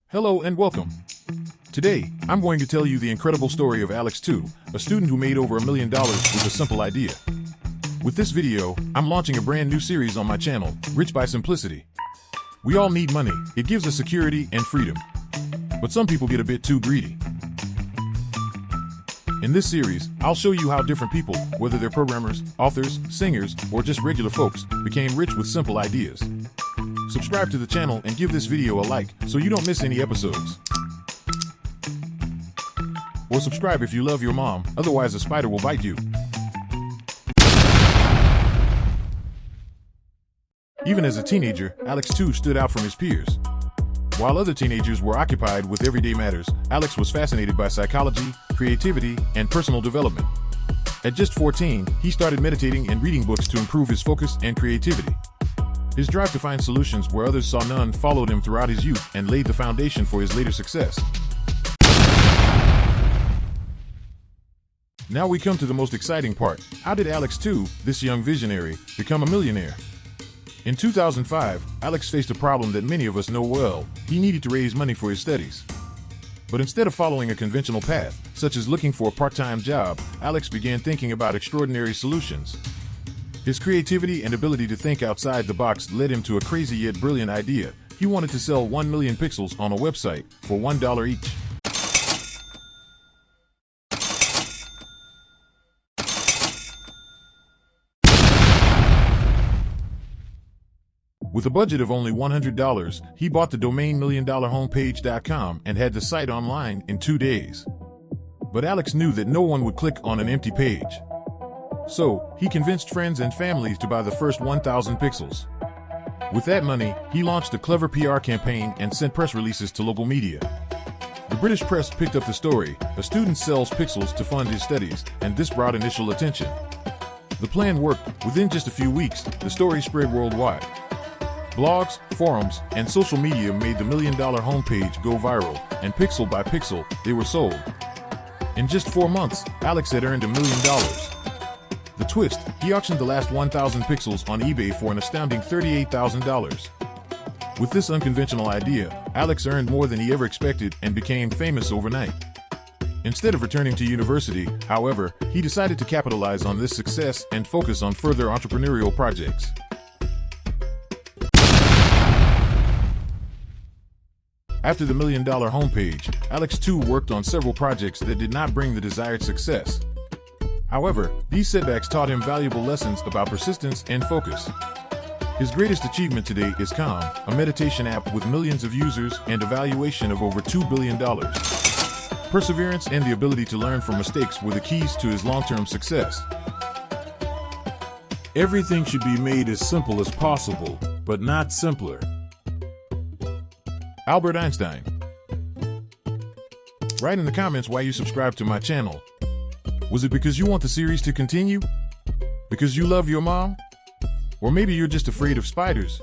Hello and welcome. Today, I'm going to tell you the incredible story of Alex 2, a student who made over $1 million with a simple idea. With this video, I'm launching a brand new series on my channel, Rich by Simplicity. We all need money. It gives us security and freedom. But some people get a bit too greedy. In this series, I'll show you how different people, whether they're programmers, authors, singers, or just regular folks, became rich with simple ideas. Subscribe to the channel and give this video a like so you don't miss any episodes. Or subscribe if you love your mom, otherwise a spider will bite you. Even as a teenager, Alex 2 stood out from his peers. While other teenagers were occupied with everyday matters, Alex was fascinated by psychology, creativity, and personal development. At just 14, he started meditating and reading books to improve his focus and creativity. His drive to find solutions where others saw none followed him throughout his youth and laid the foundation for his later success. Now we come to the most exciting part. How did Alex 2, this young visionary, become a millionaire? In 2005, Alex faced a problem that many of us know well. He needed to raise money for his studies. But instead of following a conventional path, such as looking for a part-time job, Alex began thinking about extraordinary solutions. His creativity and ability to think outside the box led him to a crazy yet brilliant idea. He wanted to sell 1 million pixels on a website for $1 each. With a budget of only $100, he bought the domain milliondollarhomepage.com and had the site online in 2 days. But Alex knew that no one would click on an empty page. So, he convinced friends and families to buy the first 1,000 pixels. With that money, he launched a clever PR campaign and sent press releases to local media. The British press picked up the story. A student sells pixels to fund his studies, and this brought initial attention. The plan worked. Within just a few weeks, the story spread worldwide. Blogs, forums, and social media made the $1 million homepage go viral, and pixel by pixel, they were sold. In just 4 months, Alex had earned $1 million. The twist, he auctioned the last 1,000 pixels on eBay for an astounding $38,000. With this unconventional idea, Alex earned more than he ever expected and became famous overnight. Instead of returning to university, however, he decided to capitalize on this success and focus on further entrepreneurial projects. After the $1 million homepage, Alex 2 worked on several projects that did not bring the desired success. However, these setbacks taught him valuable lessons about persistence and focus. His greatest achievement today is Calm, a meditation app with millions of users and a valuation of over $2 billion. Perseverance and the ability to learn from mistakes were the keys to his long-term success. Everything should be made as simple as possible, but not simpler. Albert Einstein. Write in the comments why you subscribe to my channel. Was it because you want the series to continue? Because you love your mom? Or maybe you're just afraid of spiders?